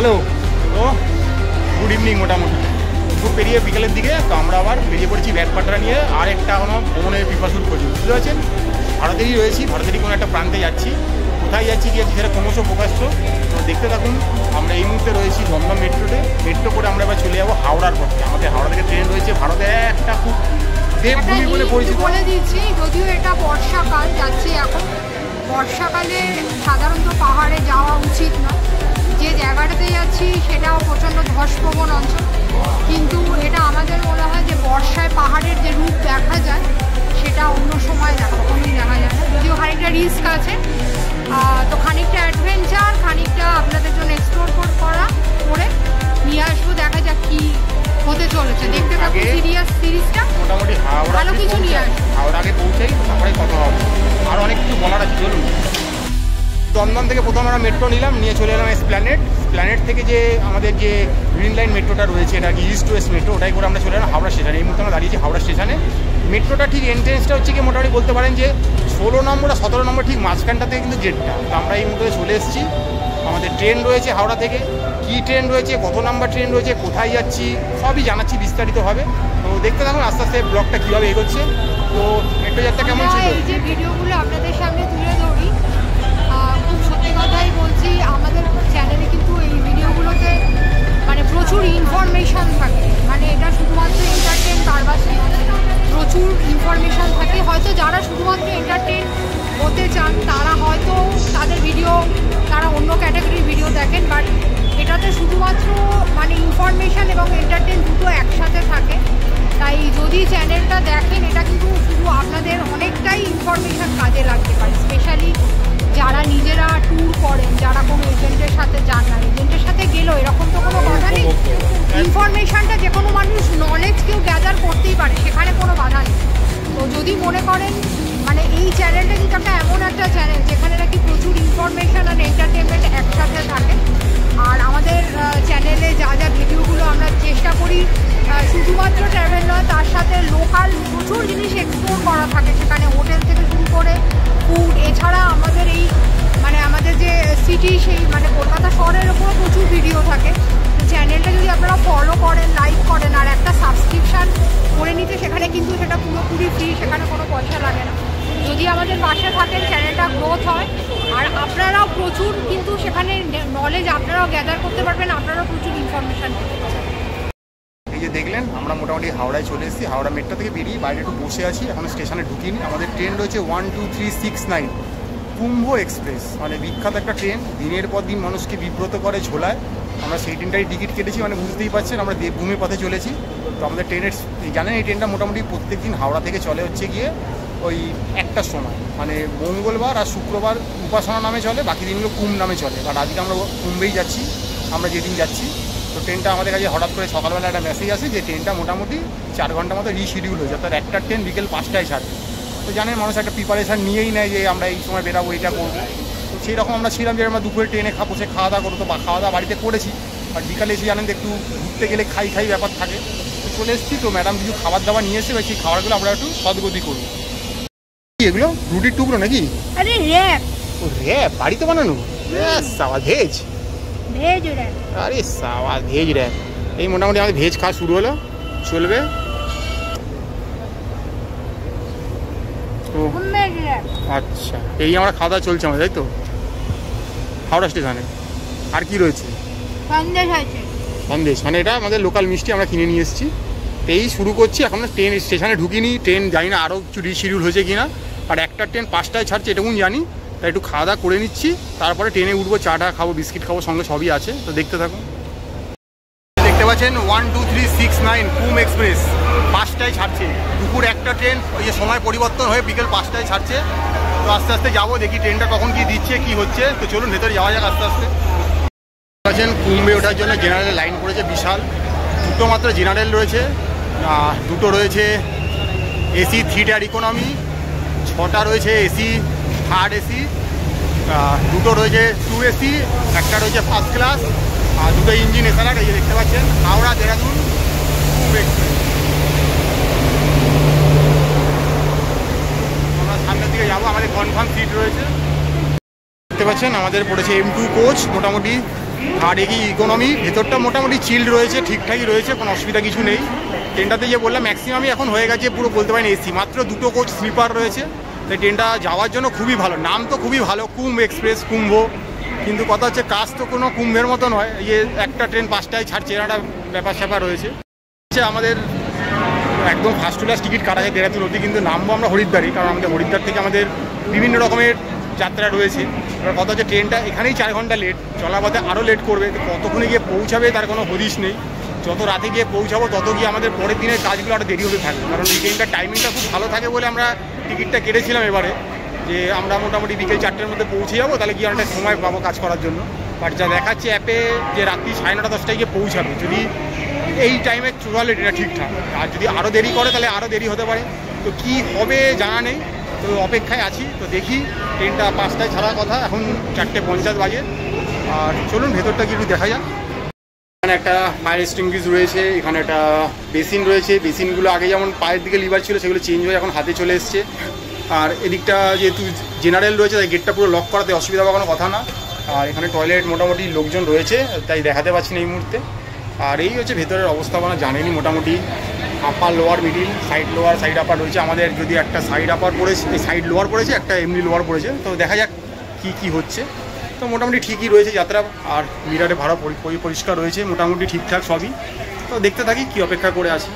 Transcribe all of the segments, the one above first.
Hello, তো good evening. মোটামুটি খুব পেরিয়ে বিকেলের দিকে তো আমরা আবার বেরিয়ে পড়েছি ব্যাগপাটরা নিয়ে আর একটা কোনো ভ্রমণের পিপাসুর খোঁজে। বুঝতে পারছেন, ভারতেরই রয়েছি, ভারতেরই কোনো একটা প্রান্তে যাচ্ছি। কোথায় যাচ্ছি কি যাচ্ছি সেটা ক্রমশ প্রকাশ্য। তো দেখতে থাকুন। আমরা এই মুহূর্তে রয়েছি দমদম মেট্রোতে। মেট্রো করে আমরা এবার চলে যাবো হাওড়ার পথে। আমাদের হাওড়া থেকে ট্রেন রয়েছে। ভারতে একটা খুব দেবভূমি বলে পরিচিত। বলে দিচ্ছি, যদিও এটা বর্ষাকাল যাচ্ছে এখন, বর্ষাকালে সাধারণত পাহাড়ে যাওয়া উচিত না। যে জায়গাটাতে যাচ্ছি সেটাও প্রচণ্ড ধসপ্রবণ অঞ্চল, কিন্তু এটা আমাদের মনে হয় যে বর্ষায় পাহাড়ের যে রূপ দেখা যায় সেটা অন্য সময় কখনোই দেখা যায় না। যদিও খানিকটা রিস্ক আছে, তো খানিকটা অ্যাডভেঞ্চার, খানিকটা আপনাদের জন্য এক্সপ্লোর করে নিয়ে আসবো। দেখা যাক কি হতে চলেছে, দেখতে থাকুন সিরিজটা। মোটামুটি ভালো কিছু নিয়ে আসবো। হাওড়া আগে পৌঁছাই, তারপরে কথা হবে। আরও অনেক কিছু বলার আছে, চলুন। দমদম থেকে প্রথম আমরা মেট্রো নিলাম, নিয়ে চলে এলাম প্ল্যানেট থেকে যে আমাদের যে গ্রিন লাইন মেট্রোটা রয়েছে, এটা কি ইস্ট ওয়েস্ট মেট্রো, ওটাই করে আমরা চলে এলাম হাওড়া স্টেশনে। এই মুহূর্তে আমরা দাঁড়িয়েছি হাওড়া স্টেশনে। মেট্রোটা ঠিক এন্ট্রেন্সটা হচ্ছে কি মোটামুটি বলতে পারেন যে 16 নম্বর আর 17 নম্বর ঠিক মাঝখানটা থেকে কিন্তু গেটটা। তো আমরা এই মুহূর্তে চলে এসেছি। আমাদের ট্রেন রয়েছে হাওড়া থেকে, কী ট্রেন রয়েছে, কত নাম্বার ট্রেন রয়েছে, কোথায় যাচ্ছি সবই জানাচ্ছি বিস্তারিতভাবে। তো দেখতে থাকুন আস্তে আস্তে ব্লগটা কীভাবে এগোচ্ছে। তো মেট্রো যাত্রা কেমন ছিল, এই যে ভিডিওগুলো আপনাদের সামনে তুলে ধরি, খুব সত্যি কথাই বলছি, আমাদের চ্যানেলে কিন্তু এই ভিডিওগুলোতে মানে প্রচুর ইনফরমেশান থাকে। মানে এটা শুধুমাত্র এন্টারটেন পারপাস নয়, প্রচুর ইনফরমেশান থাকে। হয়তো যারা শুধুমাত্র এন্টারটেন হতে চান তারা হয়তো তাদের ভিডিও, তারা অন্য ক্যাটাগরির ভিডিও দেখেন, বাট এটাতে শুধুমাত্র মানে ইনফরমেশান এবং এন্টারটেন দুটো একসাথে থাকে। তাই যদি চ্যানেলটা দেখেন, এটা কিন্তু শুধু আপনাদের অনেকটাই ইনফরমেশান কাজে লাগতে পারে। স্পেশালি যারা নিজেরা ট্যুর করেন, যারা কোনো এজেন্টের সাথে যান না, এজেন্টের সাথে গেলেও এরকম তো কোনো কথা নেই। ইনফরমেশানটা যে কোনো মানুষ নলেজ কেউ গ্যাদার করতেই পারে, সেখানে কোনো বাধা নেই। তো যদি মনে করেন মানে এই চ্যানেলটা কিন্তু একটা এমন একটা চ্যানেল যেখানে নাকি প্রচুর ইনফরমেশান আর এন্টারটেনমেন্ট একসাথে থাকে। আর আমাদের চ্যানেলে যা যা ভিডিওগুলো আমরা চেষ্টা করি শুধুমাত্র ট্রাভেল নয়, তার সাথে লোকাল প্রচুর জিনিস এক্সপ্লোর করা থাকে, সেখানে হোটেল থেকে শুরু করে ফুড। এছাড়া আমাদের এই মানে আমাদের যে সিটি, সেই মানে কলকাতা শহরের ওপরও প্রচুর ভিডিও থাকে। চ্যানেলটা যদি আপনারা ফলো করেন, লাইক করেন আর একটা সাবস্ক্রিপশান করে নিতে, সেখানে কিন্তু সেটা পুরোপুরি ফ্রি, সেখানে কোনো পয়সা লাগে না। যদি আমাদের পাশে থাকেন চ্যানেলটা গ্রোথ হয়, আর আপনারাও প্রচুর কিন্তু সেখানে নলেজ আপনারাও গ্যাদার করতে পারবেন, আপনারাও প্রচুর ইনফরমেশান পেতে পারবেন। এই যে দেখলেন আমরা মোটামুটি হাওড়ায় চলে এসেছি। হাওড়া মেট্রো থেকে বেরিয়ে বাইরে একটু বসে আছি, এখন স্টেশনে ঢুকিনি। আমাদের ট্রেন রয়েছে 12369 কুম্ভ এক্সপ্রেস, মানে বিখ্যাত একটা ট্রেন, দিনের পর দিন মানুষকে বিব্রত করে ঝোলায়। আমরা সেই ট্রেনটাই টিকিট কেটেছি, মানে বুঝতেই পারছেন আমরা দেবভূমির পথে চলেছি। তো আমাদের ট্রেনের জানেন এই ট্রেনটা মোটামুটি প্রত্যেক দিন হাওড়া থেকে চলে হচ্ছে গিয়ে ওই 1টার সময়, মানে মঙ্গলবার আর শুক্রবার উপাসনা নামে চলে, বাকি দিনগুলো কুম্ভ নামে চলে। আর আজকে আমরা কুম্ভেই যাচ্ছি, আমরা যেদিন যাচ্ছি। তো ট্রেনটা আমাদের কাছে হঠাৎ করে সকালবেলা একটা মেসেজ আসে যে ট্রেনটা মোটামুটি 4 ঘন্টা মতো রিশিডিউল হয়েছে, অর্থাৎ একটার ট্রেন বিকেল 5টায় ছাড়বে। তো জানেন মানুষ একটা প্রিপারেশান নিয়েই নেয় যে আমরা এই সময় বেরাবো, এটা করবো। তো সেই রকম আমরা ছিলাম যে আমরা দুপুরে ট্রেনে বসে খাওয়া দাওয়া করবো। তো খাওয়া দাওয়া বাড়িতে করেছি, আর বিকালে এসে জানেন একটু ঘুরতে গেলে খাই ব্যাপার থাকে। তো চলে এসেছি, তো ম্যাডাম কিছু খাবার দাবার নিয়ে এসে সেই খাবারগুলো আমরা একটু সদগতি করবো। এগুলো রুটির টুকরো নাকি? আরে র্যাপ। ও র্যাপ বাড়িতে বানানো? সাওয়া ভেজ, ভেজ র্যাপ। আরে সাওয়া ভেজ র্যাপ। এই মোটামুটি আমাদের ভেজ খাওয়া শুরু হলো, চলবে। আচ্ছা, এই আমরা খাওয়া দাওয়া চলছে আমাদের, তাই তো হাওড়া স্টেশনে। আর কি রয়েছে? সন্দেশ আছে। সন্দেশ মানে এটা আমাদের লোকাল মিষ্টি, আমরা কিনে নিয়ে এসেছি। এই শুরু করছি, এখন ট্রেন স্টেশনে ঢুকিনি। ট্রেন জানি না আরও কিছু রিশিডিউল হয়েছে কিনা, আর একটা ট্রেন 5টায় ছাড়ছে এটুকুন জানি। তাই একটু খাওয়া দাওয়া করে নিচ্ছি, তারপরে ট্রেনে উঠবো, চাটা খাবো, বিস্কিট খাবো, সঙ্গে সবই আছে। তো দেখতে থাকুন। দেখতে পাচ্ছেন 12369 কুম্ভ এক্সপ্রেস 5টায় ছাড়ছে। দুপুর একটা ট্রেন, ওই যে সময় পরিবর্তন হয়ে বিকেল 5টায় ছাড়ছে। তো আস্তে আস্তে যাবো, দেখি ট্রেনটা কখন কি দিচ্ছে, কি হচ্ছে। তো চলুন ভেতরে যাওয়া যাক আস্তে আস্তে। পাচ্ছেন কুম্ভে ওঠার জন্য জেনারেল লাইন করেছে বিশাল। দুটো মাত্র জেনারেল রয়েছে, দুটো রয়েছে এসি 3 টায়ার ইকোনমি, 6টা রয়েছে এসি থার্ড এসি, দুটো রয়েছে 2 এসি, একটা রয়েছে ফার্স্ট ক্লাস, আর দুটো ইঞ্জিন এসআরআর। এই যে দেখতে পাচ্ছেন হাওড়া দেরাদুন কুম্ভ এক্সপ্রেস। আমরা সামনের দিকে যাবো, আমাদের কনফার্ম সিট রয়েছে। দেখতে পাচ্ছেন আমাদের পড়েছে M2 কোচ, মোটামুটি আর এই ইকোনমি ভেতরটা মোটামুটি চিল্ড রয়েছে, ঠিকঠাকই রয়েছে, কোনো অসুবিধা কিছু নেই। ট্রেনটাতে যে বললাম ম্যাক্সিমামই এখন হয়ে গেছে পুরো বলতে পারেন এসি, মাত্র 2টো কোচ স্লিপার রয়েছে। তাই ট্রেনটা যাওয়ার জন্য খুবই ভালো, নাম তো খুবই ভালো কুম্ভ এক্সপ্রেস, কুম্ভ, কিন্তু কথা হচ্ছে কাজ তো কোনো কুম্ভের মতো নয়। ইয়ে একটা ট্রেন 5টায় ছাড়ছে, একটা ব্যাপার স্যাপার রয়েছে। আমাদের একদম ফার্স্ট ক্লাস টিকিট কাটা যায় দেরাদুন অবধি, কিন্তু নামবো আমরা হরিদ্বারই, কারণ আমাদের হরিদ্বার থেকে আমাদের বিভিন্ন রকমের যাত্রা রয়েছে। এবার কথা হচ্ছে ট্রেনটা এখানেই 4 ঘন্টা লেট, চলাপথে আরও লেট করবে, কতক্ষণে গিয়ে পৌঁছাবে তার কোনো হদিশ নেই। যত রাতে গিয়ে পৌঁছাবো তত গিয়ে আমাদের পরের দিনের কাজগুলো আরও দেরি হতে থাকবে, কারণ এই ট্রেনটার টাইমিংটা খুব ভালো থাকে বলে আমরা টিকিটটা কেটেছিলাম এবারে, যে আমরা মোটামুটি বিকেল 4টের মধ্যে পৌঁছে যাবো, তাহলে গিয়ে অনেকটা সময় পাবো কাজ করার জন্য। বাট যা দেখাচ্ছে অ্যাপে যে রাত্রি 9:30 10টায় গিয়ে পৌঁছাবে, যদি এই টাইমে চলে এটা ঠিকঠাক, আর যদি আরও দেরি করে তাহলে আরও দেরি হতে পারে। তো কি হবে জানা নেই, তো অপেক্ষায় আছি। তো দেখি, ট্রেনটা 5টায় ছাড়ার কথা, এখন 4:50 বাজে। আর চলুন ভেতরটা কি একটু দেখা যাক। এখানে একটা ফায়ার এক্সটিংগুইশ রয়েছে, এখানে একটা বেসিন রয়েছে। বেসিনগুলো আগে যেমন পায়ের দিকে লিভার ছিল সেগুলো চেঞ্জ হয়ে এখন হাতে চলে এসছে। আর এদিকটা যেহেতু জেনারেল রয়েছে তাই গেটটা পুরো লক করাতে অসুবিধা হওয়ার কোনো কথা না। আর এখানে টয়লেট মোটামুটি লোকজন রয়েছে, তাই দেখাতে পারছি না এই মুহূর্তে। আর এই হচ্ছে ভেতরের অবস্থাপনা, জানেনি মোটামুটি upper lower middle, side lower side আপার রয়েছে। আমাদের যদি একটা সাইড আপার পড়েছে, সাইড লোয়ার পড়েছে, একটা এমনি লোয়ার পড়েছে। তো দেখা যাক কি হচ্ছে। তো মোটামুটি ঠিকই রয়েছে যাত্রা, আর মিরারে ভাড়া পরিষ্কার রয়েছে, মোটামুটি ঠিকঠাক সবই। তো দেখতে থাকি কি অপেক্ষা করে আছি।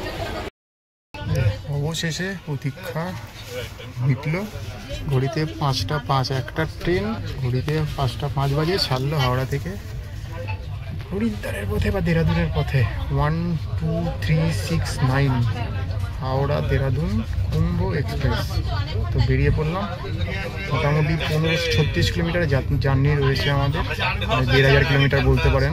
অবশেষে প্রতীক্ষা মিটল, ঘড়িতে 5:05, একটা ট্রেন ঘড়িতে 5:05 বাজে ছাড়লো হাওড়া থেকে হরিদ্বারের পথে বা দেরাদুনের পথে। 12369 হাওড়া দেরাদুন কুম্ভ এক্সপ্রেস। তো বেরিয়ে পড়লাম, মোটামুটি 1536 কিলোমিটার জার্নি রয়েছে আমাদের, 1500 কিলোমিটার বলতে পারেন।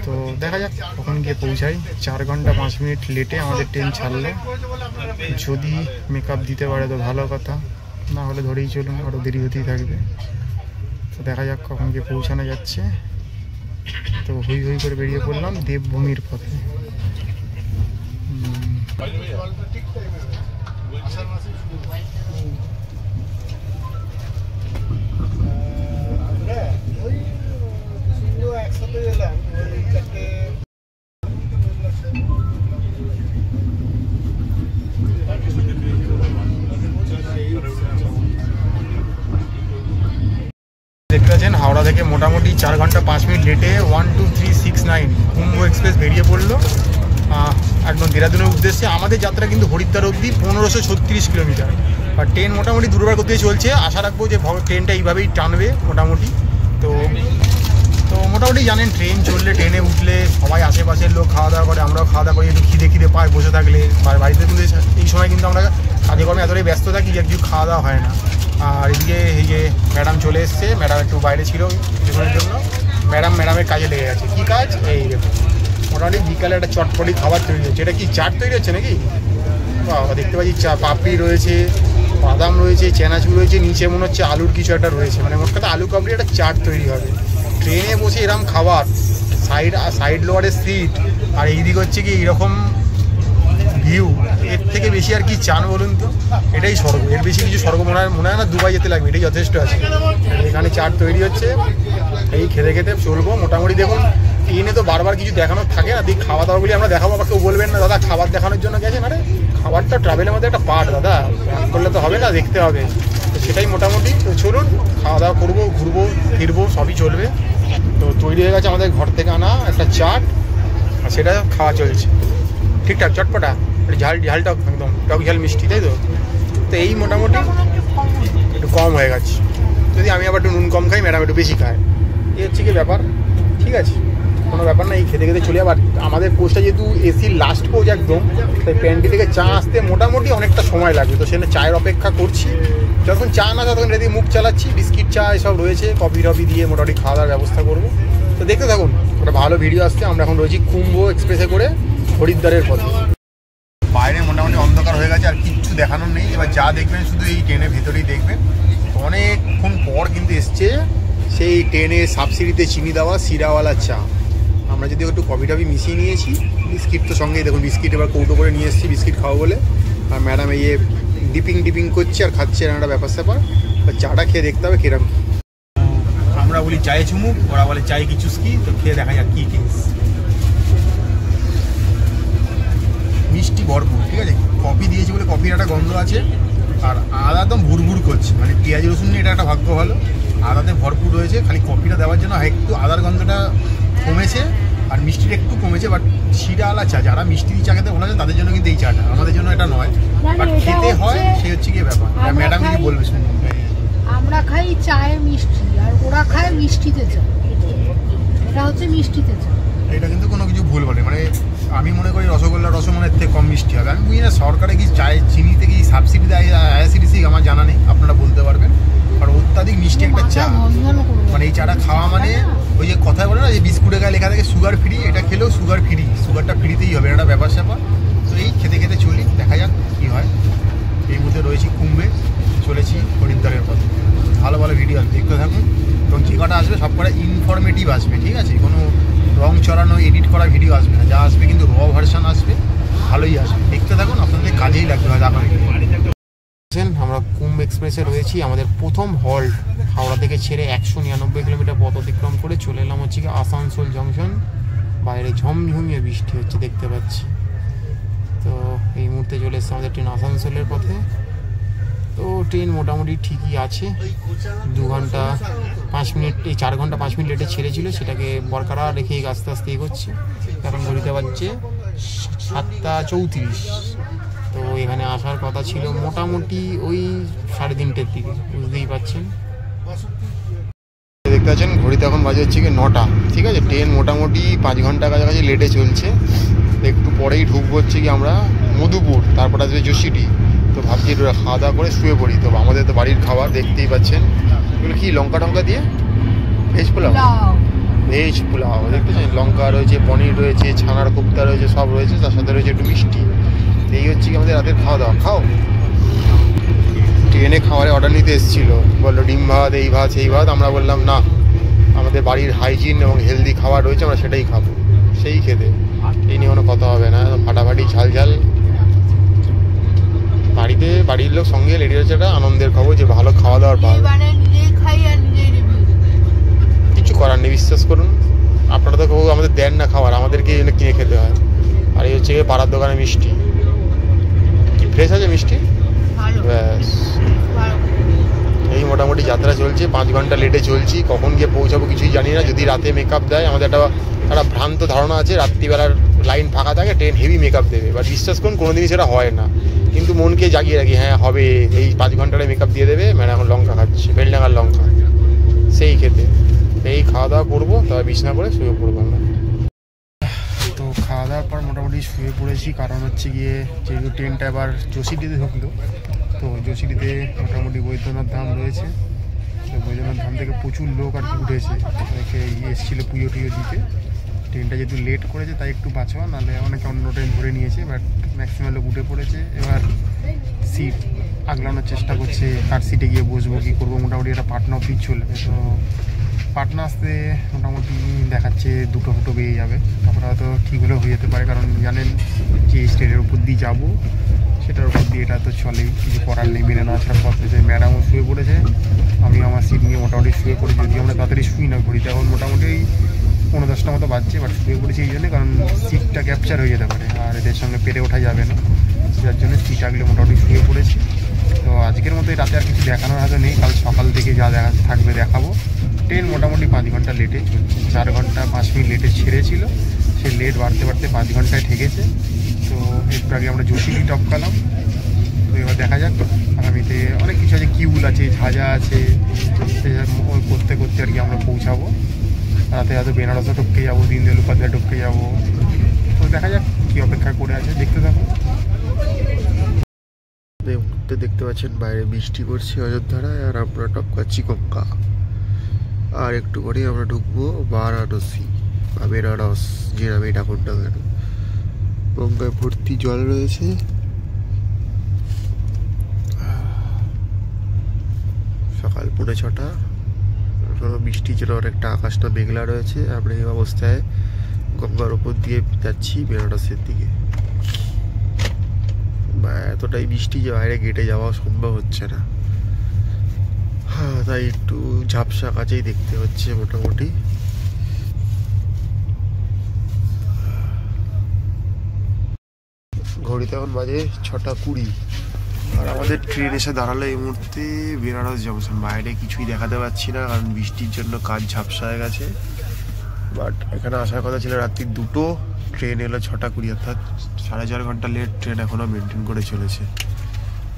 তো দেখা যাক কখন গিয়ে পৌঁছাই। 4 ঘন্টা 5 মিনিট লেটে আমাদের ট্রেন ছাড়লো, যদি মেকআপ দিতে পারে তো ভালো কথা, না হলে ধরেই চলুন, আরও দেরি হতেই থাকবে। তো দেখা যাক কখন গিয়ে পৌঁছানো যাচ্ছে। তো হই হই করে বেরিয়ে পড়লাম দেবভূমির পথে। দেখতে পাচ্ছেন হাওড়া থেকে মোটামুটি 4 ঘন্টা 5 মিনিট লেটে 12369 কুম্ভ এক্সপ্রেস বেরিয়ে পড়লো একদম দেরাদুনের উদ্দেশ্যে। আমাদের যাত্রা কিন্তু হরিদ্বার অবধি 1536 কিলোমিটার, আর ট্রেন মোটামুটি দুর্বার করতে চলছে। আশা রাখবো যে ট্রেনটা এইভাবেই টানবে মোটামুটি। তো মোটামুটি জানেন ট্রেন চললে, ট্রেনে উঠলে সবাই আশেপাশের লোক খাওয়া দাওয়া করে, আমরাও খাওয়া দাওয়া করি। একটু খিদে পায় বসে থাকলে, বাড়িতে কিন্তু এই সময় কিন্তু আমরা কাজে কর্মে এতটাই ব্যস্ত থাকি যে কিছু খাওয়া দাওয়া হয় না। আর এদিকে এই যে ম্যাডাম চলে এসছে, ম্যাডাম একটু বাইরে ছিল কিছুক্ষণের জন্য, ম্যাডামের কাজে লেগে গেছে। কী কাজ? এই দেখুন মোটামুটি বিকালে একটা চটপটি খাবার তৈরি হচ্ছে। এটা কি চাট তৈরি হচ্ছে নাকি? দেখতে পাচ্ছি পাপড়ি রয়েছে, বাদাম রয়েছে, চেনাচুর রয়েছে, নিচে মনে হচ্ছে আলুর কিছু একটা রয়েছে, মানে মোট কথা আলু কাবলি একটা চাট তৈরি হবে। ট্রেনে বসে এরকম খাবার, সাইড লোয়ারের সিট, আর এইদিকে হচ্ছে কি এইরকম ভিউ, এর থেকে বেশি আর কি চান বলুন তো? এটাই স্বর্গ, এর বেশি কিছু স্বর্গ মনে হয় না। দুবাই যেতে লাগবে, এটাই যথেষ্ট আছে। এখানে চাট তৈরি হচ্ছে, এই খেতে খেতে চলবো মোটামুটি। দেখুন ট্রেনে তো বারবার কিছু দেখানোর থাকে না, দিক খাওয়া দাওয়াগুলি আমরা দেখাবো, আবার কেউ বলবেন না দাদা খাবার দেখানোর জন্য গেছেন। আরে খাবারটা ট্রাভেলের মধ্যে একটা পার্ট দাদা, করলে তো হবে না, দেখতে হবে। তো সেটাই মোটামুটি। তো চলুন খাওয়া দাওয়া করবো, ঘুরবো ফিরবো, সবই চলবে। তো তৈরি হয়ে গেছে আমাদের ঘর থেকে আনা একটা চাট, আর সেটা খাওয়া চলছে ঠিকঠাক, চটপটা, ঝালটা একদম টক ঝাল মিষ্টি, তাই তো? তো এই মোটামুটি একটু কম হয়ে গেছে, যদি আমি আবার একটু নুন কম খাই, ম্যাডাম একটু বেশি খায়, এই হচ্ছে কি ব্যাপার। ঠিক আছে, কোনো ব্যাপার না, এই খেতে খেতে চলে যাবার। আমাদের কোচটা যেহেতু এসির লাস্ট কোচ একদম, তাই প্যান্টি থেকে চা আসতে মোটামুটি অনেকটা সময় লাগবে। তো সেখানে চায়ের অপেক্ষা করছি, যখন চা না তখন এদিকে মুখ চালাচ্ছি, বিস্কিট চা এসব রয়েছে, কফি টফি দিয়ে মোটামুটি খাওয়া দাওয়ার ব্যবস্থা করবো। তো দেখতে থাকুন, একটা ভালো ভিডিও আসছে। আমরা এখন রয়েছি কুম্ভ এক্সপ্রেসে করে হরিদ্বারের পথে। বাইরে মোটামুটি অন্ধকার হয়ে গেছে, আর কিচ্ছু দেখানোর নেই। এবার যা দেখবেন শুধু এই ট্রেনের ভেতরেই দেখবেন। অনেকক্ষণ পর কিন্তু এসছে সেই ট্রেনে সাবসিডিতে চিনি দেওয়া সিরাওয়ালা চা। আমরা যদি একটু কফি টফি মিশিয়ে নিয়েছি, বিস্কিট তো সঙ্গেই, দেখুন বিস্কিট এবার কৌটো করে নিয়ে এসেছি বিস্কিট খাবো বলে। আর ম্যাডাম এই ডিপিং করছে আর খাচ্ছে, একটা ব্যাপার স্যাপার। চাটা খেয়ে দেখতে হবে কিরম। আমরা বলি চায়ে চুমুক, ওরা বলে চায়ে কি চুস্কি। তো খেয়ে দেখা যাক কি কেস। মিষ্টি ভরপুর, ঠিক আছে। কফি দিয়েছি বলে কফির একটা গন্ধ আছে, আর আদা একদম ভুরভুর করছে, মানে পেঁয়াজ রসুন নিয়ে এটা একটা ভাগ্য ভালো। আদাতে ভরপুর রয়েছে, খালি কফিটা দেওয়ার জন্য একটু আদার গন্ধটা কমেছে আর মিষ্টিটা একটু কমেছে। বাট শিরাওয়ালা চা, যারা মিষ্টি চা খেতে ভালো লাগে তাদের জন্য কিন্তু এই চাটা, আমাদের জন্য এটা নয়। বাট খেতে হয়, সে হচ্ছে কি ব্যাপার। ম্যাডাম কি বলবে শুনুন। আমরা খাই চায়ে মিষ্টি, আর ওরা খায় মিষ্টিতে চা। এটা হচ্ছে মিষ্টিতে চা। এটা কিন্তু কোনো কিছু ভুল বলে, মানে আমি মনে করি রসগোল্লা রসমনের থেকে কম মিষ্টি হবে। আমি বুঝি না সরকারে কি চায়ে চিনিতে কি সাবসিডি দেয়, আইআরসিটিসি আমার জানা নেই, আপনারা বলতে পারবেন। আর অত্যাধিক মিষ্টি একটা চা, মানে এই চাটা খাওয়া মানে ওই যে কথায় বলে না যে বিস্কুটের গায়ে লেখা থাকে সুগার ফ্রি, এটা খেলেও সুগার ফ্রি, সুগারটা ফ্রিতেই হবে, এটা ব্যাপার স্যাপার। তো এই খেতে খেতে চলি, দেখা যাক কী হয়। এই মুহূর্তে রয়েছি কুম্ভে, চলেছি হরিদ্বারের পথে। ভালো ভালো ভিডিও দেখতে থাকুন, এবং যে কটা আসবে সব কটা ইনফরমেটিভ আসবে, ঠিক আছে। কোনো রং চড়ানো এডিট করা ভিডিও আসবে না, যা আসবে কিন্তু র ভার্সান আসবে, ভালোই আসবে। দেখতে থাকুন, আপনাদের কাজেই লাগবে হয়তো আগামী। আমরা কুম্ভ এক্সপ্রেসে রয়েছি, আমাদের প্রথম হল্ট হাওড়া থেকে ছেড়ে 199 কিলোমিটার পথ অতিক্রম করে চলে এলাম হচ্ছে কি আসানসোল জংশন। বাইরে ঝমঝমিয়ে বৃষ্টি হচ্ছে দেখতে পাচ্ছি। তো এই মুহূর্তে চলে এসছে আমাদের ট্রেন আসানসোলের পথে। তো ট্রেন মোটামুটি ঠিকই আছে, 2 ঘন্টা 5 মিনিট, এই 4 ঘন্টা 5 মিনিট লেটে ছেড়েছিল, সেটাকে বরকরার রেখে আস্তে আস্তে এগোচ্ছে। এখন ঘড়িতে বাজছে 7:34। তো এখানে আসার কথা ছিল মোটামুটি ওই 3:30-এর দিকে, বুঝতেই পারছেন। দেখতে পাচ্ছেন ঘড়িতে এখন বাজে হচ্ছে কি 9টা, ঠিক আছে। ট্রেন মোটামুটি 5 ঘন্টা কাছাকাছি লেটে চলছে। একটু পরেই ঢুকবো হচ্ছে কি আমরা মধুপুর, তারপর আসবে যোশীটি। তো ভাবছি একটু খাওয়া দাওয়া করে শুয়ে পড়ি। তো আমাদের তো বাড়ির খাবার দেখতেই পাচ্ছেন, এগুলো কি লঙ্কা টঙ্কা দিয়ে ভেজ পোলাও, ভেজ পোলাও দেখতেছেন। লঙ্কা রয়েছে, পনির রয়েছে, ছানার কোপ্তা রয়েছে, সব রয়েছে, তার সাথে রয়েছে একটু মিষ্টি। এই হচ্ছে কি আমাদের রাতের খাওয়া দাওয়া। খাও। ট্রেনে খাবারের অর্ডার নিতে এসেছিলো, বললো ডিম ভাত, এই ভাত সেই ভাত। আমরা বললাম না, আমাদের বাড়ির হাইজিন এবং হেলদি খাবার রয়েছে, আমরা সেটাই খাবো, সেই খেতে। এই নিয়ে কোনো কথা হবে না, ফাটাফাটি ঝাল ঝাল। বাড়িতে বাড়ির লোক সঙ্গে রেডি হচ্ছে, একটা আনন্দের খবর যে ভালো খাওয়া দাওয়ার পাবে। কিছু করার নেই, বিশ্বাস করুন। আপনারা তো কেউ আমাদের দেন না খাবার, আমাদেরকে কিনে খেতে হয়। আর এই হচ্ছে পাড়ার দোকানে মিষ্টি, কি ফ্রেশ আছে মিষ্টি। ব্যাস, এই মোটামুটি যাত্রা চলছে। 5 ঘন্টা লেটে চলছি, কখন গিয়ে পৌঁছাবো কিছুই জানি না। যদি রাতে মেকআপ দেয়, আমাদের একটা ভ্রান্ত ধারণা আছে রাত্রিবেলার লাইন ফাঁকা থাকে, ট্রেন হেভি মেকআপ দেবে। বাট বিশ্বাস করুন কোনোদিনই সেটা হয় না, কিন্তু মনকে জাগিয়ে রাখি, হ্যাঁ হবে, এই 5 ঘন্টারে মেকআপ দিয়ে দেবে। ম্যাডাম এখন লঙ্কা খাচ্ছে, বেলডাঙ্গার লঙ্কা, সেই খেতে। এই খাওয়া দাওয়া করবো, তবে বিছনা করে শুয়ে পড়বো আমরা। তো খাওয়া দাওয়ার পর মোটামুটি শুয়ে পড়েছি, কারণ হচ্ছে গিয়ে যেহেতু ট্রেনটা এবার যোশীটিতে ঢুকলো। তো যোশীটিতে মোটামুটি বৈদ্যনাথ ধাম রয়েছে। তো বৈদ্যনাথ ধাম থেকে প্রচুর লোক আর কি উঠেছে, অনেকে এসেছিলো পুজো টুজো দিতে। ট্রেনটা যেহেতু লেট করেছে তাই একটু বাঁচোয়া, নাহলে অনেকে অন্য ট্রেন ধরে নিয়েছে। বাট ম্যাক্সিমাম লোক উঠে পড়েছে। এবার সিট আগলানোর চেষ্টা করছে, কার সিটে গিয়ে বসবো, কী করবো। মোটামুটি এটা পাটনা অব্দি চলবে। তো পাটনা আসতে মোটামুটি দেখাচ্ছে 2টো ফটো পেয়ে যাবে, তারপরে হয়তো ঠিক হলেও হয়ে যেতে পারে। কারণ জানেন যে স্টেটের উপর দিয়ে যাবো, সেটার উপর দিয়ে এটা তো চলেই, কিছু করার নেই, মেনে নেওয়া ছাড়া পথ রয়েছে। ম্যাডামও শুয়ে পড়েছে, আমি আমার সিট নিয়ে মোটামুটি শুয়ে পড়েছি। যদি আমরা তাড়াতাড়ি শুই না, ঘড়িতে এখন মোটামুটি 9:10 মতো বাজছে। বাট শুয়ে পড়েছি এই জন্যে, কারণ সিটটা ক্যাপচার হয়ে যেতে পারে, আর এদের সঙ্গে পেরে ওঠা যাবে না, যার জন্য সিট আগলে মোটামুটি শুয়ে পড়েছি। তো আজকের মতো রাতে আর কিছু দেখানোর হয়তো নেই, কাল সকাল থেকে যা দেখা থাকবে দেখাবো। ট্রেন মোটামুটি 5 ঘন্টা লেটে চলছে, 4 ঘন্টা 5 মিনিট লেটে ছেড়েছিল, সে লেট বাড়তে বাড়তে 5 ঘন্টায় ঠেকেছে। তো একটু আগে আমরা যোশীটি টপকালাম। তো এবার দেখা যাক, আগামীতে অনেক কিছু আছে, কিউল আছে, ঝাঁঝা আছে, করতে করতে আর কি আমরা পৌঁছাবো। রাতে হয়তো বেনারসও টপকে যাবো, দীনদয়াল উপাধ্যায় টপকে যাবো। তো দেখা যাক কী অপেক্ষা করে আছে, দেখতে থাকো। দেখতে পাচ্ছেন বাইরে বৃষ্টি পড়ছে অযোধ্যায়, আর আমরা টপকাচ্ছি গঙ্গা। আর একটু পরেই আমরা ঢুকবো বারাণসী বা বেনারস, যে নামে ডাকুন না কেন। গঙ্গায় ভর্তি জল রয়েছে। সকাল 6:30, বৃষ্টি যেন অনেকটা, আকাশটা মেঘলা রয়েছে। আমরা এই অবস্থায় গঙ্গার ওপর দিয়ে যাচ্ছি বেনারসের দিকে। এতটাই বৃষ্টি যে বাইরে গেটে যাওয়া সম্ভব হচ্ছে না। হ্যাঁ, তাই একটু ঝাপসা কাছেই দেখতে হচ্ছে মোটামুটি। ঘড়িতে এখন বাজে 6:20 আর আমাদের ট্রেন এসে দাঁড়ালো এই মুহূর্তে বেনারস জংশন। বাইরে কিছুই দেখাতে পাচ্ছি না কারণ বৃষ্টির জন্য কাজ ঝাপসা হয়ে গেছে। বাট এখানে আসার কথা ছিল রাত্রি 2টো, ট্রেন এলো 6:20, অর্থাৎ 4.5 ঘন্টা লেট ট্রেন এখনও মেনটেন করে চলেছে।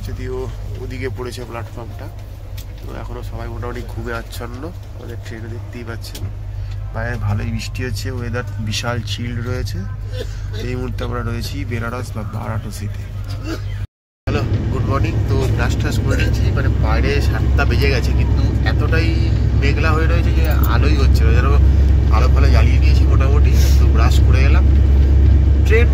যদিও ওদিকে পড়েছে প্ল্যাটফর্মটা, তো এখনও সবাই মোটামুটি ঘুমে আচ্ছন্ন। আমাদের ট্রেনে দেখতেই পাচ্ছেন বাইরে ভালোই বৃষ্টি হচ্ছে, ওয়েদার বিশাল চিল্ড রয়েছে। এই মুহূর্তে আমরা রয়েছি বেনারস বা বারাণসীতে। Hello, good morning. তো ব্রাশ ট্রাশ করে নিয়েছি, মানে বাইরে 7টা বেজে গেছে কিন্তু এতটাই মেঘলা হয়ে রয়েছে যে আলোই হচ্ছে না, যেন আলো ফালো জ্বালিয়ে নিয়েছি মোটামুটি। তো ব্রাশ করে এলাম। ট্রেন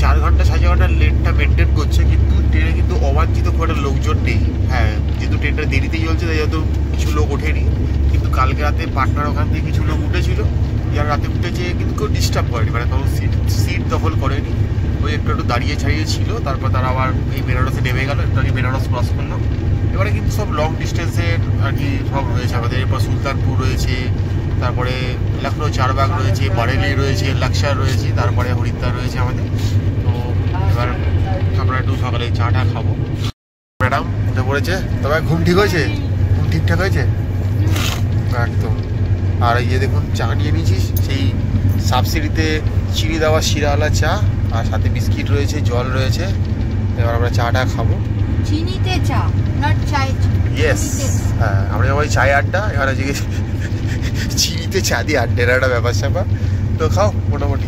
4 ঘন্টা 4.5 ঘন্টা লেটটা মেনটেন করছে, কিন্তু ট্রেনে কিন্তু অবাঞ্ছিত খুব একটা লোকজন নেই। হ্যাঁ, যেহেতু ট্রেনটা দেরিতেই চলছে তাই যেহেতু কিছু লোক ওঠেনি, কিন্তু কালকে রাতে পাটনার ওখান থেকে কিছু লোক উঠেছিল, যারা রাতে উঠেছে কিন্তু কেউ ডিস্টার্ব করেনি, মানে কারণ সিট দখল করেনি। ওই একটু দাঁড়িয়ে ছাড়িয়ে ছিল, তারপর তারা আবার এই বেনারসে নেমে গেল, একটু আগে বেনারস ক্রস করলো। এবারে কিন্তু সব লং ডিস্টেন্সের আর কি সব রয়েছে আমাদের। এরপর সুলতানপুর রয়েছে, তারপরে লখনৌ চারবাগ রয়েছে, বারেলি রয়েছে, লাক্সার রয়েছে, তারপরে হরিদ্বার রয়েছে আমাদের। তো এবার আমরা একটু সকালে চাটা খাবো। ম্যাডাম উঠে পড়েছে, তবে ঘুম ঠিক হয়েছে? ঘুম ঠিকঠাক হয়েছে একদম। আর এই যে দেখুন চা নিয়ে নিয়েছি, সেই সাবসিডিতে চিনি দেওয়া শিরাওয়ালা চা, আর সাথে বিস্কিট রয়েছে, জল রয়েছে। এবার আমরা চাটা খাবো। চিনিতে চা, নট চাই। ইয়েস, হ্যাঁ, আমরা ওই চায় আড্ডা, এবার জিজ্ঞেস চিনিতে চা দিয়ে আড্ডের একটা ব্যাপার স্যাপার। তো খাও মোটামুটি।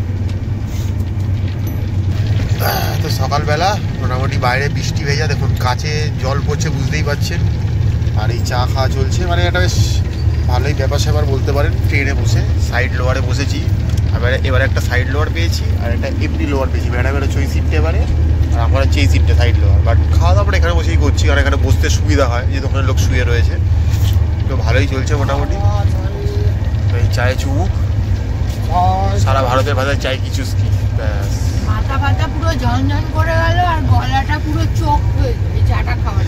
তো সকালবেলা মোটামুটি বাইরে বৃষ্টি ভেজা, দেখুন কাছে জল পড়ছে বুঝতেই পারছেন, আর এই চা খাওয়া চলছে। মানে এটা বেশ ভালোই ব্যাপার স্যাপার বলতে পারেন। ট্রেনে বসে সাইড লোয়ারে বসেছি, এবারে একটা সাইড লোয়ার পেয়েছি আর একটা এমনি লোয়ার পেয়েছি। ম্যাডামের হচ্ছে ওই সিটটা এবারে, আর আমার হচ্ছে এই সিটটা সাইড লোয়ার। বাট খাওয়া দাওয়া এখানে বসেই করছি, কারণ এখানে বসতে সুবিধা হয়, যেহেতু ওখানে লোক শুয়ে রয়েছে। তো ভালোই চলছে মোটামুটি। এই চায়ে চুমুক, সারা ভারতের ভাষায় চাই কি চুস্কি, ব্যাস। মাথা ফাতা পুরো ঝনঝন করে গেল আর গলাটা পুরো চোখ হয়ে গেল এই চাটা খাওয়ার।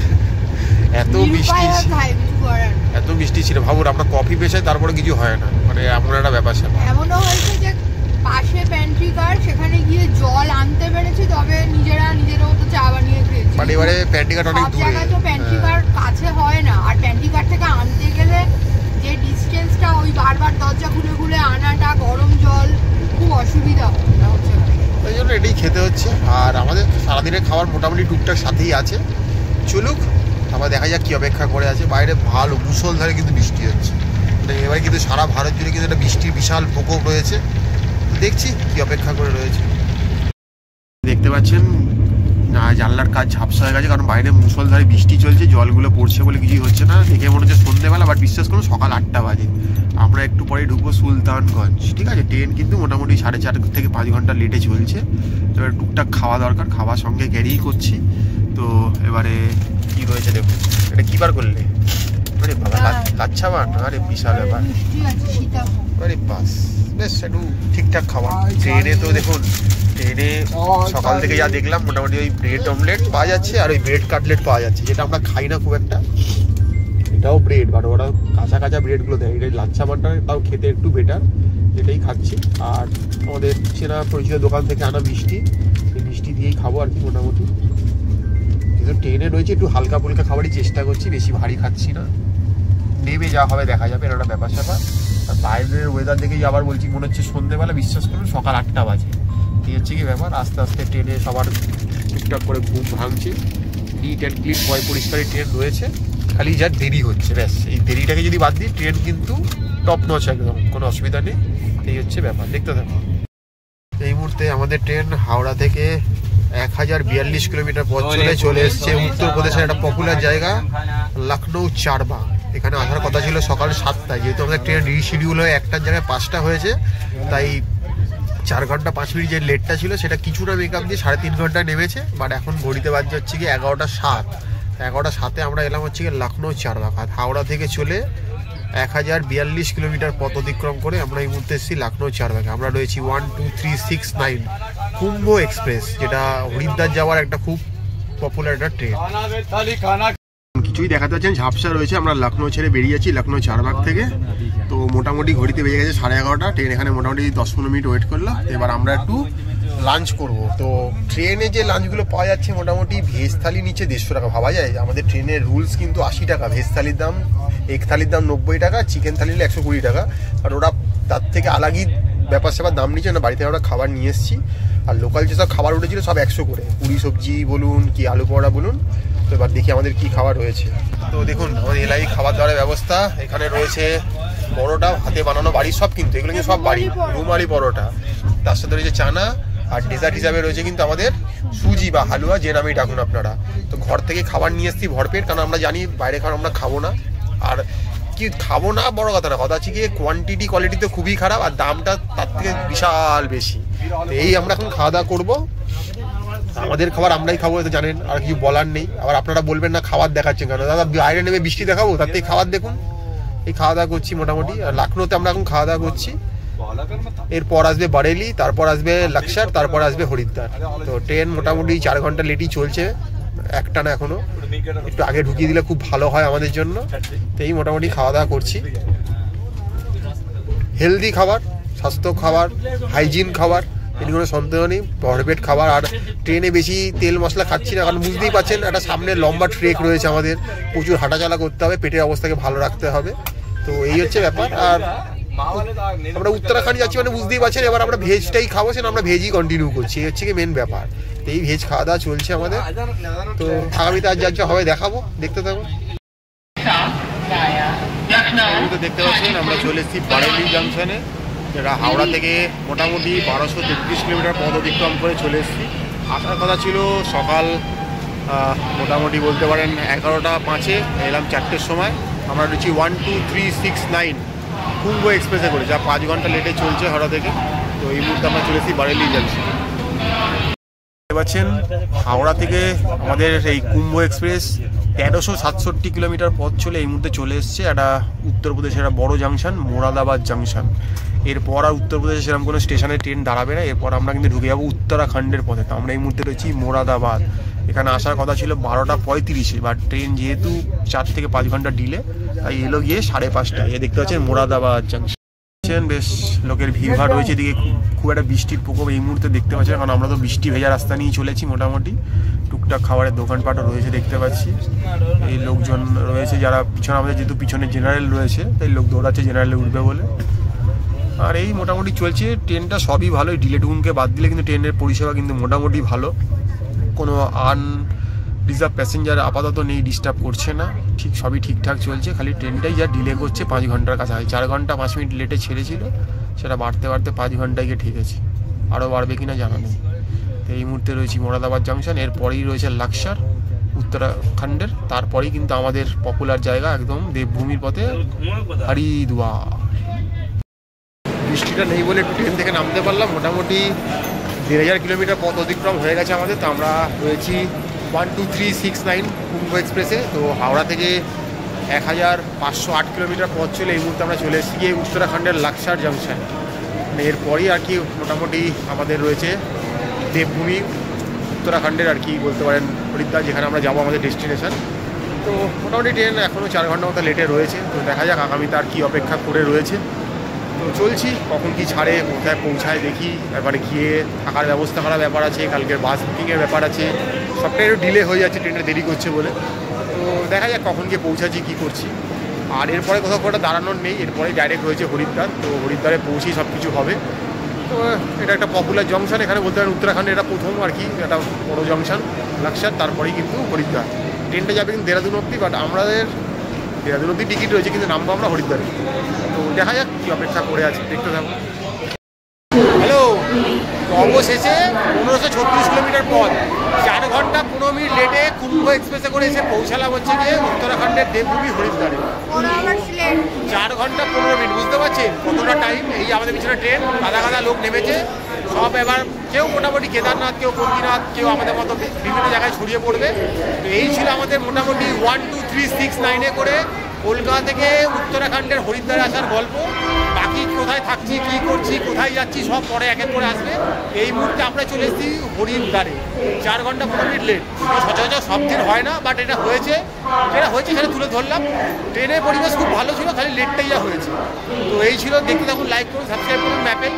এত বৃষ্টি ছিল, ভাবুন আমরা কফি পেশায় তারপরে কিছু হয় না, মানে এমন একটা ব্যাপার স্যাপার। এমনও হয়েছে যে পাশে প্যান্ট্রি কার, সেখানে গিয়ে জল আনতে পেরেছি, তবে নিজের মতো চা বানিয়ে খেয়েছি। মানে এবারে প্যান্ট্রি কার অনেক দূরে, তো প্যান্ট্রি কার কাছে হয় না, আর প্যান্ট্রি কার থেকে আনতে গেলে যে ডিস্টেন্সটা, ওই বারবার দরজা খুলে খুলে আনাটা, গরম জল, খুব অসুবিধা হচ্ছে। ওই জন্য এটাই খেতে হচ্ছে। আর আমাদের সারাদিনের খাবার মোটামুটি টুকটাক সাথেই আছে, চলুক। আবার দেখা যাক কি অপেক্ষা করে আছে। বাইরে ভালো মুষলধারে কিন্তু বৃষ্টি হচ্ছে, এবারে কিন্তু সারা ভারত জুড়ে কিন্তু একটা বৃষ্টির বিশাল প্রকোপ রয়েছে। দেখছি কি অপেক্ষা করে রয়েছে। দেখতে পাচ্ছেন জানলার কাজ ঝাপসা হয়ে গেছে, কারণ বাইরে মুষলধারে বৃষ্টি চলছে, জলগুলো পড়ছে বলে কিছুই হচ্ছে না। দেখে মনে হচ্ছে সন্ধ্যেবেলা, বাট বিশ্বাস করুন সকাল 8টা বাজে। আমরা একটু পরে ঢুকবো সুলতানগঞ্জ, ঠিক আছে। ট্রেন কিন্তু মোটামুটি 4.5 থেকে 5 ঘন্টা লেটে চলছে। তো এবার টুকটাক খাওয়া দরকার, খাওয়ার সঙ্গে ক্যারিই করছি। তো এবারে কি রয়েছে দেখুন, এটা কি বার করলে? আরে বাবা, লাচ্ছা বান, আরে বিশাল ব্যাপার। আরে বাস, বেশ একটু ঠিকঠাক খাওয়া। ট্রেনে তো দেখুন, ট্রেনে সকাল থেকে যা দেখলাম মোটামুটি ওই ব্রেড অমলেট পাওয়া যাচ্ছে আর ওই ব্রেড কাটলেট পাওয়া যাচ্ছে, যেটা আমরা খাই না খুব একটা। এটাও ব্রেড, বাট ওরা কাঁচা কাঁচা ব্রেডগুলো দেয়। এটা লাচ্ছা বানটা তাও খেতে একটু বেটার, এটাই খাচ্ছি। আর আমাদের চেনা পরিচিত দোকান থেকে আনা মিষ্টি, এই মিষ্টি দিয়েই খাবো আর কি মোটামুটি। যেহেতু ট্রেনে রয়েছে একটু হালকা ফুলকা খাবারই চেষ্টা করছি, বেশি ভারী খাচ্ছি না। নেমে যা হবে দেখা যাবে, এটা একটা ব্যাপার স্যাপার। আর বাইরের ওয়েদার দেখেই আবার বলছি মনে হচ্ছে সন্ধ্যেবেলা, বিশ্বাস করুন সকাল 8টা বাজে। এই হচ্ছে কি ব্যাপার। আস্তে আস্তে ট্রেনে সবার ঠিকঠাক করে ঘুম ভাঙছে, নিট অ্যান্ড ক্লিন পয় পরিষ্কারই ট্রেন রয়েছে, খালি যা দেরি হচ্ছে ব্যাস। এই দেরিটাকে যদি বাদ দিই, ট্রেন কিন্তু টপ নচ একদম, কোনো অসুবিধা নেই। এই হচ্ছে ব্যাপার, দেখতে থাকো। এই মুহূর্তে আমাদের ট্রেন হাওড়া থেকে 1042 কিলোমিটার পথ চলে এসছে উত্তরপ্রদেশের একটা পপুলার জায়গা লখনৌ চারবাগ। এখানে আসার কথা ছিল সকাল 7টায়, যেহেতু আমাদের ট্রেন রিশিডিউল হয়ে 1টার জায়গায় 5টা হয়েছে, তাই 4 ঘন্টা 5 মিনিট যে লেটটা ছিল সেটা কিছুটা মেকআপ দিয়ে 3.5 ঘন্টায় নেমেছে। বাট এখন ঘড়িতে বাজছে হচ্ছে কি 11টা 7 আমরা এলাম হচ্ছে কি লখনৌ চারবাগ। আর হাওড়া থেকে চলে 1042 কিলোমিটার পথ অতিক্রম করে আমরা এই মুহূর্তে এসেছি লখনৌ চারবাগে। আমরা রয়েছি 12369 কুম্ভ এক্সপ্রেস, যেটা হরিদ্বার যাওয়ার একটা খুব পপুলার একটা ট্রেন। কিছুই দেখাতে পাচ্ছেন, ঝাপসা রয়েছে। আমরা লখনৌ ছেড়ে বেরিয়ে যাচ্ছি, লখনৌ চারবাগ থেকে। তো মোটামুটি ঘড়িতে বেজে গেছে 11:30। ট্রেন এখানে মোটামুটি 10-15 মিনিট ওয়েট করলো। তো এবার আমরা একটু লাঞ্চ করব। তো ট্রেনে যে লাঞ্চগুলো পাওয়া যাচ্ছে মোটামুটি ভেজ থালি নিচে 150 টাকা। ভাবা যায় আমাদের ট্রেনের রুলস কিন্তু 80 টাকা, ভেজ থালির দাম, এগ থালির দাম 90 টাকা, চিকেন থালি নিলে 120 টাকা। আর ওরা তার থেকে আলাগই ব্যাপার স্যাপার দাম নিচ্ছে না। বাড়িতে আমরা খাবার নিয়ে এসেছি, আর লোকাল যেসব খাবার উঠেছিল সব 100 করে, পুরি সবজি বলুন কি আলু পরোটা বলুন। তো এবার দেখি আমাদের কি খাবার রয়েছে। তো দেখুন আমাদের এলাই খাবার দাবারের ব্যবস্থা। এখানে রয়েছে পরোটা, হাতে বানানো বাড়ি সব, কিন্তু এগুলো কিন্তু সব বাড়ি, রুমালি পরোটা। তার সাথে রয়েছে চানা, আর ডেজার্ট হিসাবে রয়েছে কিন্তু আমাদের সুজি বা হালুয়া, যে নামেই ডাকুন আপনারা। তো ঘর থেকে খাবার নিয়ে এসেছি ভরপেট, কারণ আমরা জানি বাইরে খাবার আমরা খাবো না। আর কি খাবো না বড় কথা না, কথা হচ্ছে কি কোয়ান্টিটি কোয়ালিটি তো খুবই খারাপ, আর দামটা তার থেকে বিশাল বেশি। তো এই আমরা এখন খাওয়া দাওয়া করবো, আমাদের খাবার আমরাই খাবো, তো জানেন, আর কিছু বলার নেই। আবার আপনারা বলবেন না খাবার দেখাচ্ছেন কেন, দাদা বাইরে নেমে বৃষ্টি দেখাবো, তার থেকে খাবার দেখুন। এই খাওয়া দাওয়া করছি মোটামুটি। আর লখনৌতে আমরা এখন খাওয়া দাওয়া করছি। এরপর আসবে বারেলি, তারপর আসবে লাক্সার, তারপর আসবে হরিদ্বার। তো ট্রেন মোটামুটি 4 ঘন্টা লেটই চলছে, একটা না এখনো। একটু আগে ঢুকিয়ে দিলে খুব ভালো হয় আমাদের জন্য। তো এই মোটামুটি খাওয়া দাওয়া করছি, হেলদি খাবার, স্বাস্থ্য খাবার, হাইজিন খাবার, এটি কোনো সন্দেহ নেই, ভরপেট খাবার। আর ট্রেনে বেশি তেল মশলা খাচ্ছি না, কারণ বুঝতেই পারছেন একটা সামনে লম্বা ট্রেক রয়েছে আমাদের, প্রচুর হাঁটাচলা করতে হবে, পেটের অবস্থাকে ভালো রাখতে হবে। তো এই হচ্ছে ব্যাপার। আর আমরা উত্তরাখণ্ড যাচ্ছি মানে বুঝতেই পারছেন, এবার আমরা ভেজটাই খাবো, সেটা আমরা ভেজই কন্টিনিউ করছি, এই হচ্ছে কি মেন ব্যাপার। তো এই ভেজ খাওয়া দাওয়া চলছে আমাদের। তো আগামীতে আর যা হবে দেখাবো, দেখতে থাকবো। দেখতে পাচ্ছেন আমরা চলে এসেছি বারেলি জাংশনে, যেটা হাওড়া থেকে মোটামুটি 1233 কিলোমিটার পথ অতিক্রম করে চলে এসেছি। আসার কথা ছিল সকাল মোটামুটি বলতে পারেন 11:05, এলাম 4টের সময়। আমরা রয়েছি 12369 কুম্ভ এক্সপ্রেসে করে, যা 5 ঘন্টা লেটে চলছে হাওড়া থেকে। তো এই মুহূর্তে আমরা চলে এসেছি বারেলি জাংশন। দেখতে পাচ্ছেন হাওড়া থেকে আমাদের এই কুম্ভ এক্সপ্রেস 1367 কিলোমিটার পথ চলে এই মুহূর্তে চলে এসছে একটা উত্তরপ্রদেশের একটা বড় জাংশন, মোরাদাবাদ জাংশন। এরপর আর উত্তরপ্রদেশে সেরকম কোনো স্টেশনে ট্রেন দাঁড়াবে না, এরপর আমরা কিন্তু ঢুকে যাবো উত্তরাখণ্ডের পথে। তো আমরা এই মুহূর্তে রয়েছি মোরাদাবাদ। এখানে আসার কথা ছিল 12:35, বাট ট্রেন যেহেতু 4 থেকে 5 ঘন্টা ডিলে, তাই এলো গিয়ে 5:30। এ দেখতে পাচ্ছেন মোরাদাবাদ জাংশন। বেশ লোকের ভিড়ভাড় রয়েছে, এদিকে খুব একটা বৃষ্টির প্রকোপ এই মুহূর্তে দেখতে পাচ্ছি, কারণ আমরা তো বৃষ্টি ভেজা রাস্তা নিয়ে চলেছি। মোটামুটি টুকটাক খাবারের দোকানপাটও রয়েছে দেখতে পাচ্ছি। এই লোকজন রয়েছে যারা পিছনে, আমাদের যেহেতু পিছনে জেনারেল রয়েছে তাই লোক দৌড়াচ্ছে জেনারেলে উঠবে বলে। আর এই মোটামুটি চলছে। ট্রেনটা সবই ভালো, ডিলেটুকুনকে বাদ দিলে কিন্তু ট্রেনের পরিষেবা কিন্তু মোটামুটি ভালো, কোনো রিজার্ভ প্যাসেঞ্জার আপাতত নেই, ডিস্টার্ব করছে না, ঠিক সবই ঠিকঠাক চলছে। খালি ট্রেনটাই যা ডিলে করছে 5 ঘন্টার কাছাকাছি। 4 ঘন্টা 5 মিনিট লেটে ছেড়েছিল, সেটা বাড়তে বাড়তে 5 ঘন্টায় গিয়ে ঠেকেছে, আরও বাড়বে কিনা জানা নেই। তো এই মুহূর্তে রয়েছি মোরাদাবাদ জাংশন, এরপরেই রয়েছে লাক্সার উত্তরাখণ্ডের, তারপরেই কিন্তু আমাদের পপুলার জায়গা একদম দেবভূমির পথে হরিদ্বার। বৃষ্টিটা নেই বলে ট্রেন থেকে নামতে পারলাম। মোটামুটি 1500 কিলোমিটার পথ অতিক্রম হয়ে গেছে আমাদের। তো আমরা রয়েছি 12369 কুম্ভ এক্সপ্রেসে। তো হাওড়া থেকে 1508 কিলোমিটার পথ চলে এই মুহূর্তে আমরা চলে এসেছি গিয়ে উত্তরাখণ্ডের লাক্সার জাংশন। এরপরই আর কি মোটামুটি আমাদের রয়েছে দেবভূমি উত্তরাখণ্ডের আর কি বলতে পারেন হরিদ্বার, যেখানে আমরা যাবো আমাদের ডেস্টিনেশন। তো মোটামুটি ট্রেন এখনও 4 ঘন্টা মতো লেটে রয়েছে। তো দেখা যাক আগামীতে আর কি অপেক্ষা করে রয়েছে। তো চলছি, কখন কি ছাড়ে, কোথায় পৌঁছায় দেখি। এবারে গিয়ে থাকার ব্যবস্থা করার ব্যাপার আছে, কালকের বাস বুকিংয়ের ব্যাপার আছে, সবটাই একটু ডিলে হয়ে যাচ্ছে ট্রেনটা দেরি করছে বলে। তো দেখা যাক কখন গিয়ে পৌঁছাচ্ছি, কী করছি। আর এরপরে কোথাও কোথাও দাঁড়ানোর নেই, এরপরে ডাইরেক্ট রয়েছে হরিদ্বার। তো হরিদ্বারে পৌঁছেই সব কিছু হবে। তো এটা একটা পপুলার জংশন, এখানে বলতে পারেন উত্তরাখণ্ডে এটা প্রথম আর কি একটা বড়ো জংশন লাক্সার, তারপরেই কিন্তু হরিদ্বার। ট্রেনটা যাবে কিন্তু দেরাদুন অব্দি, বাট আমাদের দেরাদুন অব্দি টিকিট রয়েছে, কিন্তু নামবো আমরা হরিদ্বারে। তো দেখা যাক কী অপেক্ষা করে আছে, দেখতে থাকবো। হ্যালো, তো অবশেষে 1536 কিলোমিটার পথ 4 ঘন্টা 15 মিনিট লেটে কুম্ভ এক্সপ্রেসে করে এসে পৌঁছালাম হচ্ছে গিয়ে উত্তরাখণ্ডের দেবভূমি হরিদ্বারে। 4 ঘন্টা 15 মিনিট, বুঝতে পারছেন কতটা টাইম। এই আমাদের পিছনে ট্রেন, গাদা গাদা লোক নেমেছে সব। এবার কেউ মোটামুটি কেদারনাথ, কেউ বদ্রীনাথ, কেউ আমাদের মতো বিভিন্ন জায়গায় ছড়িয়ে পড়বে। তো এই ছিল আমাদের মোটামুটি 12369 করে কলকাতা থেকে উত্তরাখণ্ডের হরিদ্বারে আসার গল্প। বাকি কোথায় থাকছি, কী করছি, কোথায় যাচ্ছি সব পরে এক এক করে আসবে। এই মুহূর্তে আমরা চলে এসেছি হরিদ্বারে, 4 ঘন্টা 15 মিনিট লেট। সচরাচর সব দিন হয় না, বাট এটা হয়েছে, যেটা হয়েছে সেটা তুলে ধরলাম। ট্রেনের পরিবেশ খুব ভালো ছিল, খালি লেটটাই যা হয়েছে। তো এই ছিল, দেখতে থাকুন, লাইক করুন, সাবস্ক্রাইব করুন ম্যাপে।